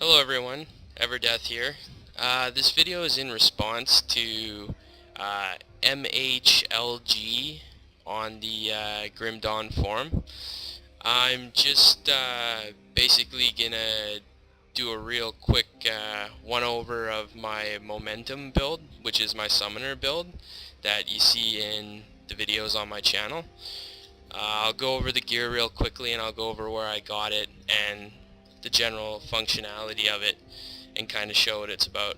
Hello everyone, Everdeath here. This video is in response to MHLG on the Grim Dawn forum. I'm just basically gonna do a real quick one-over of my momentum build, which is my summoner build that you see in the videos on my channel. I'll go over the gear real quickly, and I'll go over where I got it and the general functionality of it and kind of show what it's about.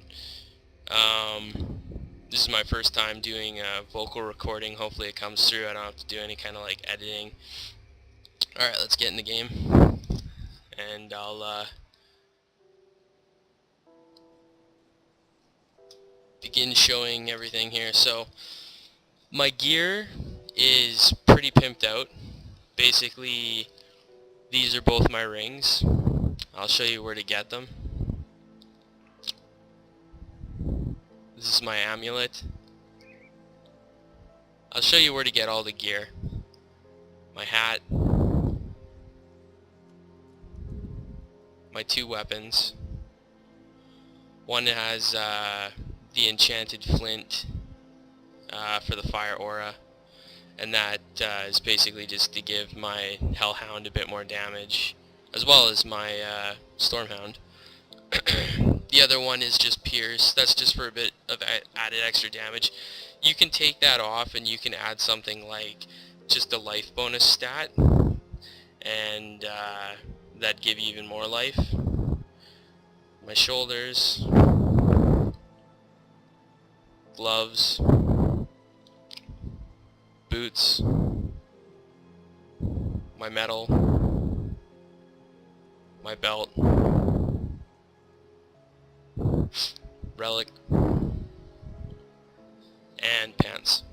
This is my first time doing a vocal recording. Hopefully it comes through. I don't have to do any kind of like editing. Alright, let's get in the game, and I'll begin showing everything here. So my gear is pretty pimped out. Basically, these are both my rings. I'll show you where to get them. This is my amulet. I'll show you where to get all the gear. My hat. My two weapons. One has the enchanted flint for the fire aura, and that is basically just to give my hellhound a bit more damage, as well as my stormhound. The other one is just pierce. That's just for a bit of added extra damage. You can take that off and you can add something like just a life bonus stat, and that'd give you even more life. My shoulders, gloves, boots, my medal, my belt, relic, and pants.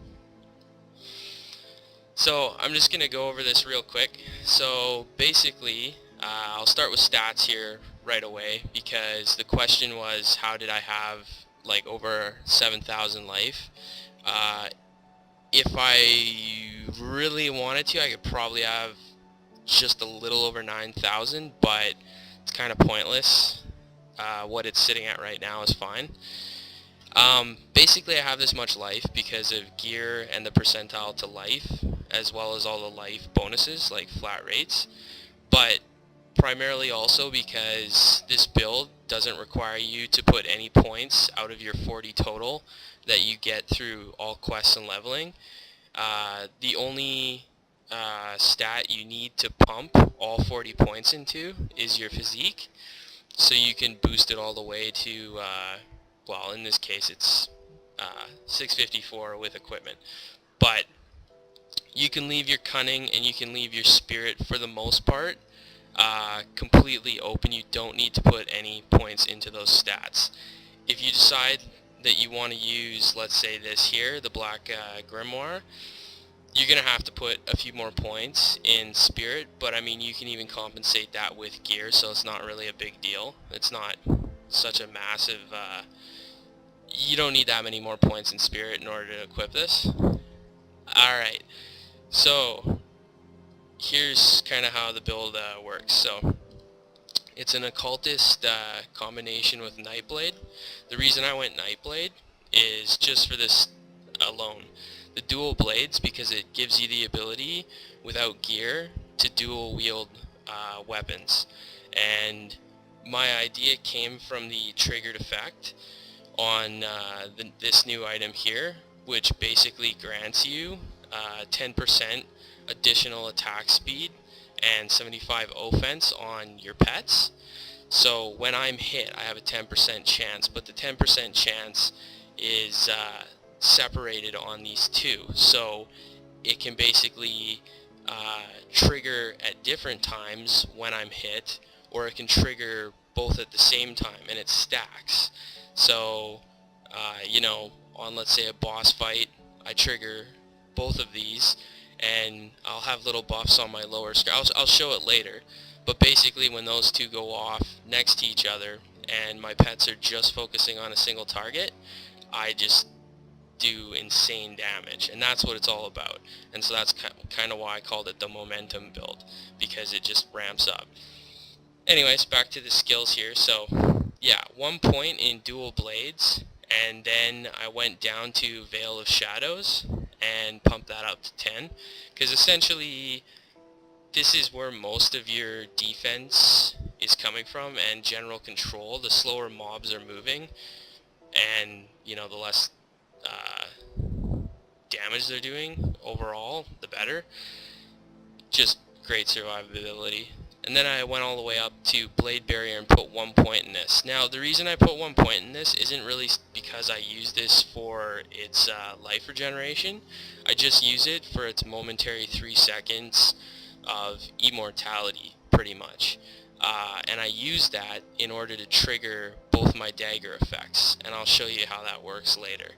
So I'm just going to go over this real quick. So basically, I'll start with stats here right away, because the question was, how did I have like over 7,000 life? If I really wanted to, I could probably have just a little over 9,000, but it's kind of pointless. What it's sitting at right now is fine. Basically, I have this much life because of gear and the percentile to life, as well as all the life bonuses like flat rates, but primarily also because this build doesn't require you to put any points out of your 40 total that you get through all quests and leveling. The only stat you need to pump all 40 points into is your physique, so you can boost it all the way to, well, in this case it's 654 with equipment. But you can leave your cunning and you can leave your spirit, for the most part, completely open. You don't need to put any points into those stats. If you decide that you want to use, let's say this here, the black grimoire, you're going to have to put a few more points in spirit, but I mean, you can even compensate that with gear, so it's not really a big deal. It's not such a massive, you don't need that many more points in spirit in order to equip this. Alright, so here's kind of how the build works. So it's an occultist combination with Nightblade. The reason I went Nightblade is just for this alone. The dual blades, because it gives you the ability without gear to dual wield weapons. And my idea came from the triggered effect on this new item here, which basically grants you 10% additional attack speed and 75 offense on your pets. So when I'm hit, I have a 10% chance, but the 10% chance is separated on these two, so it can basically trigger at different times when I'm hit, or it can trigger both at the same time, and it stacks. So you know, on, let's say, a boss fight, I trigger both of these, and I'll have little buffs on my lower screen. I'll show it later, but basically when those two go off next to each other and my pets are just focusing on a single target, I just do insane damage, and that's what it's all about. And so that's kind of why I called it the momentum build, because it just ramps up. anyways, back to the skills here. So yeah, 1 point in dual blades, and then I went down to Veil of Shadows and pumped that up to 10, because essentially this is where most of your defense is coming from, and general control. The slower mobs are moving, and you know, the less damage they're doing overall, the better. Just great survivability. And then I went all the way up to Blade Barrier and put 1 point in this. Now, the reason I put 1 point in this isn't really because I use this for its life regeneration. I just use it for its momentary 3 seconds of immortality, pretty much. And I use that in order to trigger both my dagger effects, and I'll show you how that works later.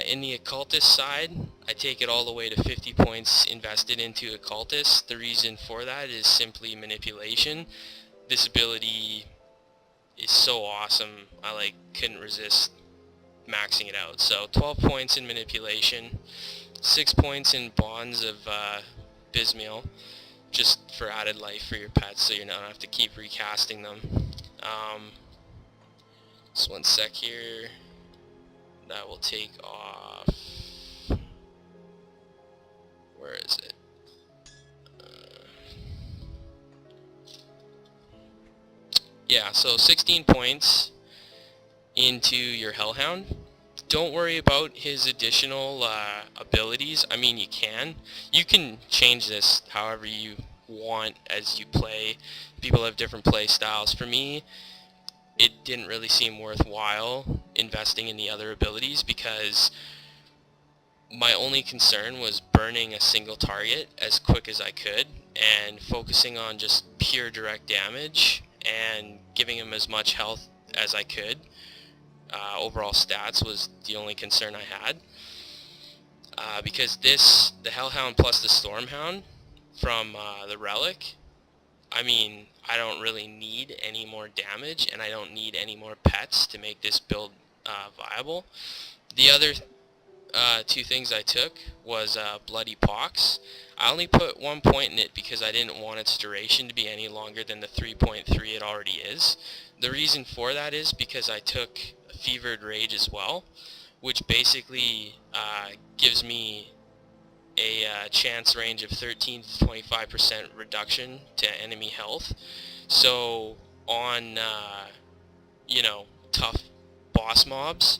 In the occultist side, I take it all the way to 50 points invested into occultist. The reason for that is simply manipulation. This ability is so awesome, I couldn't resist maxing it out. So 12 points in manipulation, 6 points in bonds of Bismiel, just for added life for your pets, so you don't have to keep recasting them. Just 1 sec here. That will take off. Where is it? Yeah, so 16 points into your Hellhound. Don't worry about his additional abilities. I mean, you can change this however you want as you play. People have different play styles. For me, it didn't really seem worthwhile investing in the other abilities, because my only concern was burning a single target as quick as I could and focusing on just pure direct damage and giving him as much health as I could. Overall stats was the only concern I had, because the Hellhound plus the Stormhound from the Relic, I mean, I don't really need any more damage, and I don't need any more pets to make this build viable. The other 2 things I took was Bloody Pox. I only put 1 point in it because I didn't want its duration to be any longer than the 3.3 it already is. The reason for that is because I took Fevered Rage as well, which basically gives me a chance range of 13 to 25% reduction to enemy health. So on tough boss mobs,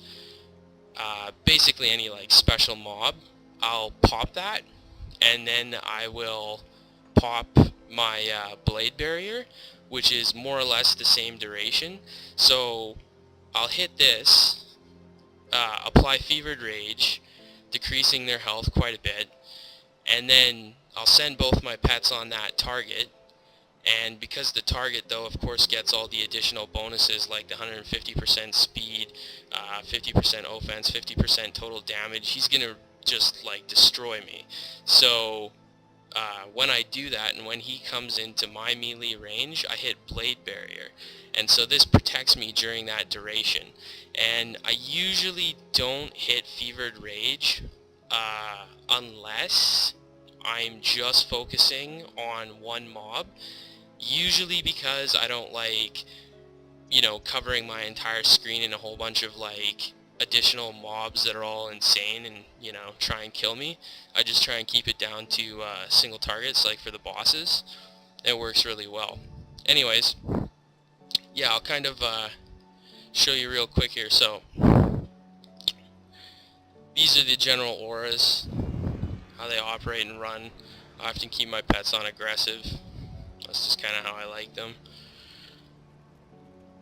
basically any special mob, I'll pop that, and then I will pop my Blade Barrier, which is more or less the same duration. So I'll hit this, apply Fevered Rage, decreasing their health quite a bit, and then I'll send both my pets on that target. And because the target, though, of course, gets all the additional bonuses like the 150% speed, 50% offense, 50% total damage, he's gonna just destroy me. So when I do that, and when he comes into my melee range, I hit Blade Barrier, and so this protects me during that duration. And I usually don't hit Fevered Rage unless I'm just focusing on one mob, usually because I don't like covering my entire screen in a whole bunch of additional mobs that are all insane and try and kill me. I just try and keep it down to single targets, like for the bosses. It works really well. Anyways, yeah, I'll kind of show you real quick here. So these are the general auras, how they operate and run. I often keep my pets on aggressive. That's just kind of how I like them.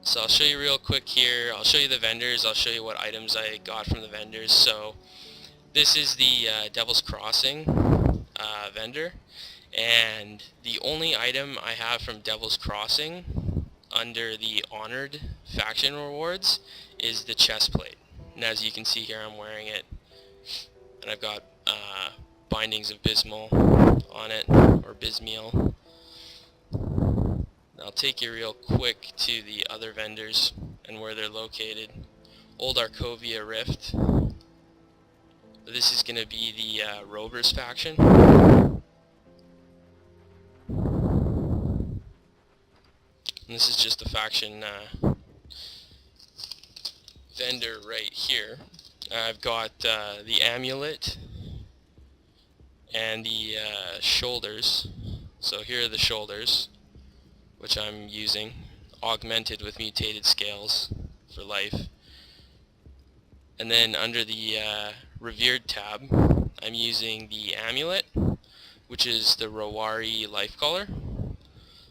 So I'll show you real quick here. I'll show you the vendors. I'll show you what items I got from the vendors. So this is the Devil's Crossing vendor, and the only item I have from Devil's Crossing under the Honored faction rewards is the chest plate. And as you can see here, I'm wearing it, and I've got bindings of Bismol on it, or Bismiel. I'll take you real quick to the other vendors and where they're located. Old Arcovia Rift. This is going to be the Rovers faction. And this is just the faction vendor right here. I've got the amulet and the shoulders. So here are the shoulders, which I'm using, augmented with mutated scales for life. And then under the revered tab, I'm using the amulet, which is the Rawari life color,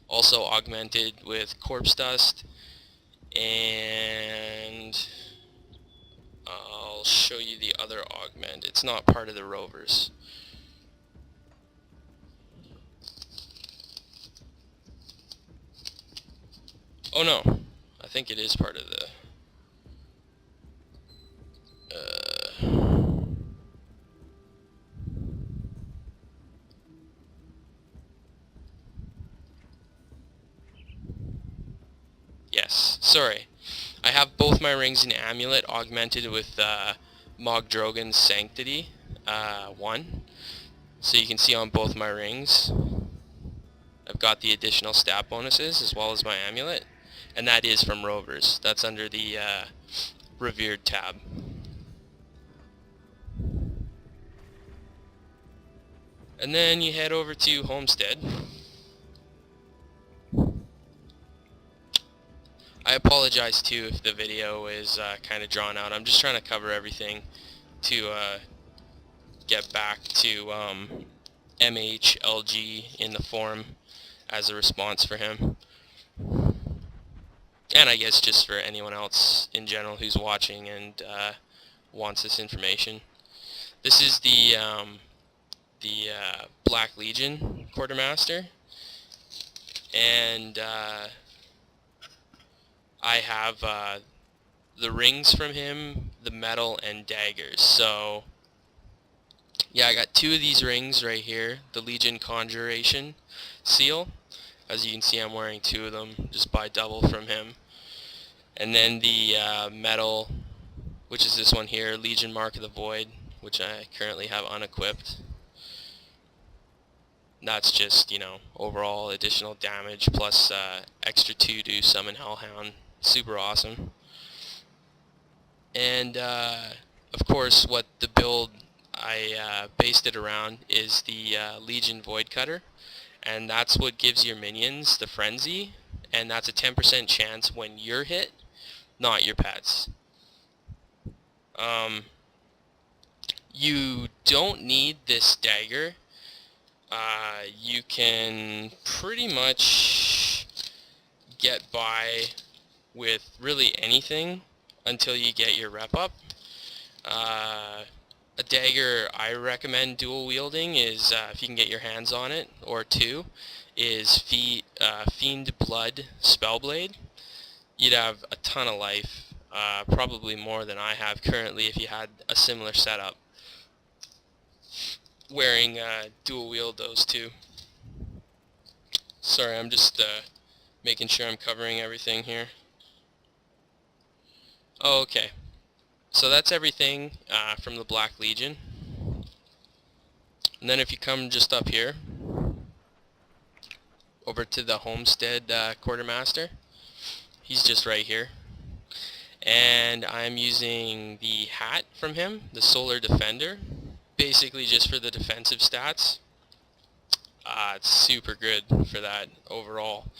also augmented with corpse dust, and I'll show you the other augment. It's not part of the rovers. Oh no, I think it is part of the yes, sorry. I have both my rings in amulet augmented with Mog Drogon's Sanctity 1. So you can see on both my rings I've got the additional stat bonuses as well as my amulet. And that is from rovers. That's under the revered tab. And then you head over to Homestead. I apologize too if the video is kind of drawn out. I'm just trying to cover everything to get back to MHLG in the forum as a response for him. And I guess just for anyone else in general who's watching and wants this information. This is the Black Legion Quartermaster, and I have the rings from him, the metal, and daggers. So yeah, I got 2 of these rings right here, the Legion Conjuration seal. As you can see, I'm wearing 2 of them, just by double from him. And then the metal, which is this one here, Legion Mark of the Void, which I currently have unequipped. That's just, you know, overall additional damage plus extra 2 to summon Hellhound. Super awesome. And of course, what the build I based it around is the Legion Void Cutter, and that's what gives your minions the frenzy, and that's a 10% chance when you're hit, not your pets. You don't need this dagger. You can pretty much get by with really anything until you get your rep up. A dagger I recommend dual wielding is, if you can get your hands on it, or 2, is Fiend Blood Spellblade. You'd have a ton of life, probably more than I have currently if you had a similar setup, wearing dual wield those 2. Sorry, I'm just making sure I'm covering everything here. Oh, okay. So that's everything from the Black Legion. And then if you come just up here, over to the Homestead Quartermaster, he's just right here. And I'm using the hat from him, the Solar Defender, basically just for the defensive stats. It's super good for that overall.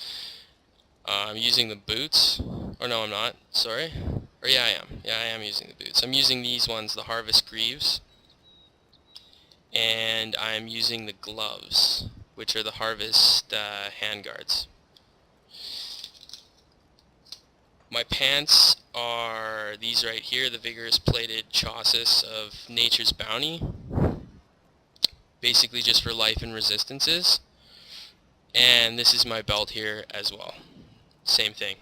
I'm using the boots, or no I'm not, sorry. Or yeah, I am using the boots. I'm using these ones, the Harvest Greaves. And I'm using the gloves, which are the Harvest handguards. My pants are these right here, the Vigorous Plated Chausis of Nature's Bounty. Basically just for life and resistances. And this is my belt here as well. Same thing.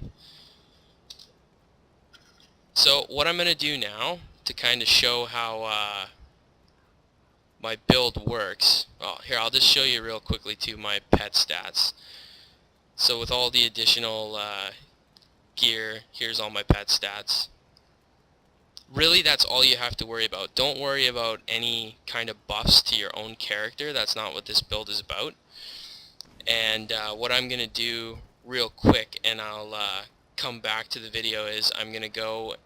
So what I'm going to do now to kind of show how my build works, well, here I'll just show you real quickly too my pet stats. So with all the additional gear, here's all my pet stats. Really, that's all you have to worry about. Don't worry about any kind of buffs to your own character. That's not what this build is about. And what I'm going to do real quick, and I'll come back to the video, is I'm going to go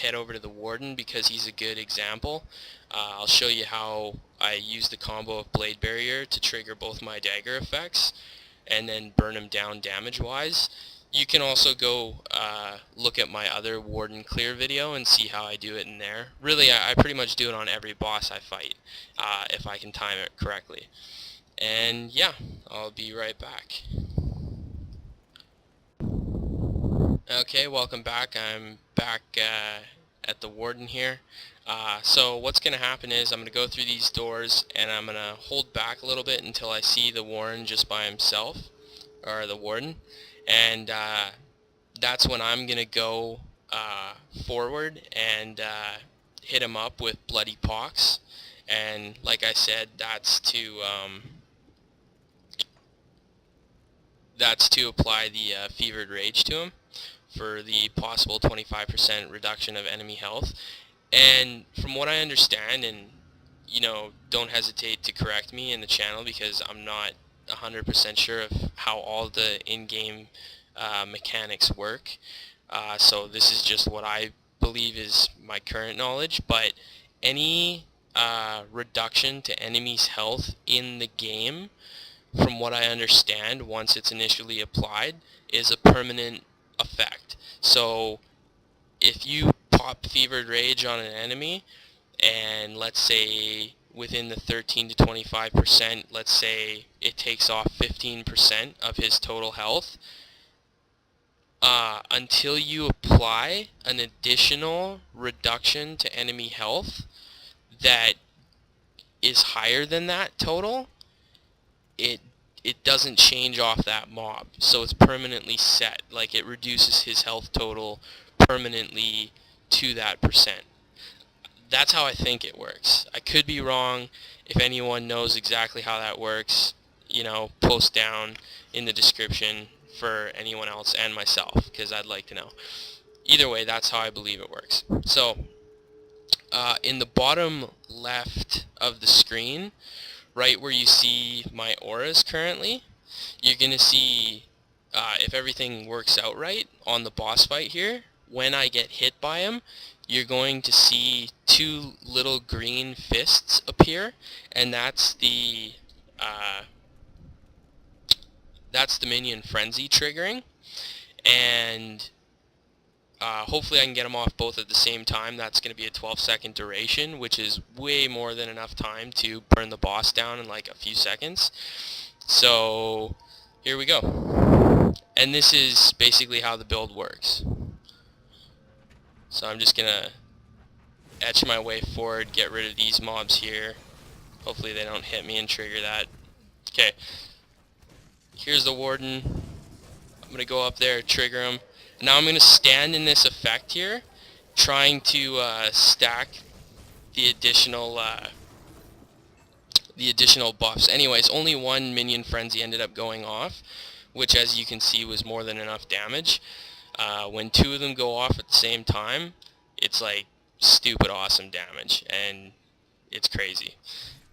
head over to the Warden because he's a good example. I'll show you how I use the combo of Blade Barrier to trigger both my dagger effects and then burn him down damage-wise. You can also go look at my other Warden clear video and see how I do it in there. Really, I pretty much do it on every boss I fight, if I can time it correctly. And yeah, I'll be right back. Okay, welcome back. I'm back at the Warden here. So what's going to happen is I'm going to go through these doors and I'm going to hold back a little bit until I see the Warden just by himself, or the Warden, and that's when I'm going to go forward and hit him up with Bloody Pox. And like I said, that's to apply the Fevered Rage to him for the possible 25% reduction of enemy health. And from what I understand, and you know, don't hesitate to correct me in the channel because I'm not 100% sure of how all the in-game mechanics work, so this is just what I believe is my current knowledge, but any reduction to enemies' health in the game, from what I understand, once it's initially applied, is a permanent effect. So if you pop Fevered Rage on an enemy, and let's say within the 13 to 25%, let's say it takes off 15% of his total health, until you apply an additional reduction to enemy health that is higher than that total, it doesn't change off that mob. So it's permanently set. Like, it reduces his health total permanently to that percent. That's how I think it works. I could be wrong. If anyone knows exactly how that works, you know, post down in the description for anyone else and myself, because I'd like to know. Either way, that's how I believe it works. So in the bottom left of the screen, right where you see my auras currently, you're going to see, if everything works out right on the boss fight here, when I get hit by him, you're going to see two little green fists appear, and that's the minion frenzy triggering. And hopefully I can get them off both at the same time. That's going to be a 12-second duration, which is way more than enough time to burn the boss down in like a few seconds. So here we go. And this is basically how the build works. So I'm just going to etch my way forward, get rid of these mobs here. Hopefully they don't hit me and trigger that. Okay. Here's the Warden. I'm going to go up there, trigger him. Now I'm going to stand in this effect here, trying to stack the additional buffs. Anyways, only one minion frenzy ended up going off, which, as you can see, was more than enough damage. When two of them go off at the same time, it's like stupid awesome damage, and it's crazy.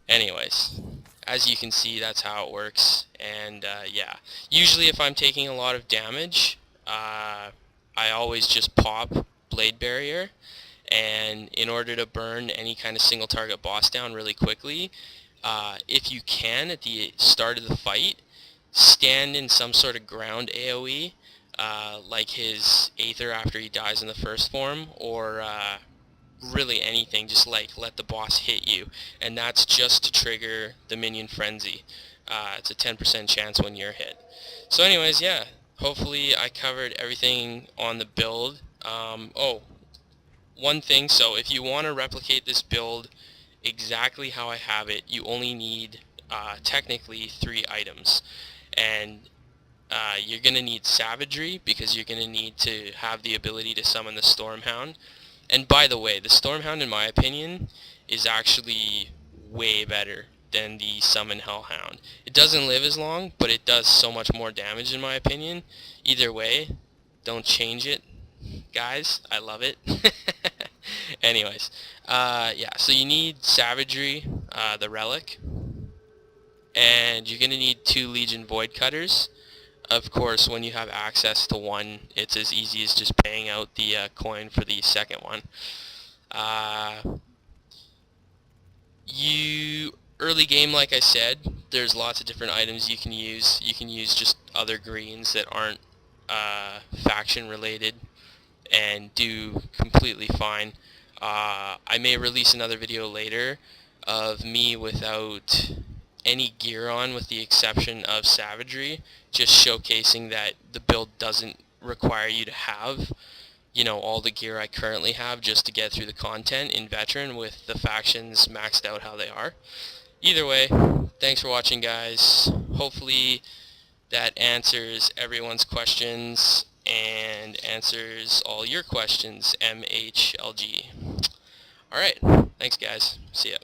Anyways, as you can see, that's how it works. And yeah, usually if I'm taking a lot of damage, I always just pop Blade Barrier, and in order to burn any kind of single target boss down really quickly, if you can, at the start of the fight, stand in some sort of ground AoE, like his Aether after he dies in the first form, or really anything, just like let the boss hit you, and that's just to trigger the minion frenzy. It's a 10% chance when you're hit. So anyways, yeah, hopefully I covered everything on the build. Oh, one thing, so if you want to replicate this build exactly how I have it, you only need technically 3 items. And you're going to need Savagery, because you're going to need to have the ability to summon the Stormhound. And by the way, the Stormhound, in my opinion, is actually way better than the Summon Hellhound. It doesn't live as long, but it does so much more damage, in my opinion. Either way, don't change it, guys. I love it. Anyways, yeah, so you need Savagery, the Relic, and you're going to need 2 Legion Void Cutters. of course, when you have access to one, it's as easy as just paying out the coin for the second one. Early game, like I said, there's lots of different items you can use. You can use just other greens that aren't faction related and do completely fine. I may release another video later of me without any gear on, with the exception of savagery, just showcasing that the build doesn't require you to have, you know, all the gear I currently have just to get through the content in veteran with the factions maxed out how they are. Either way, thanks for watching, guys. Hopefully that answers everyone's questions and answers all your questions, MHLG. Alright, thanks guys. See ya.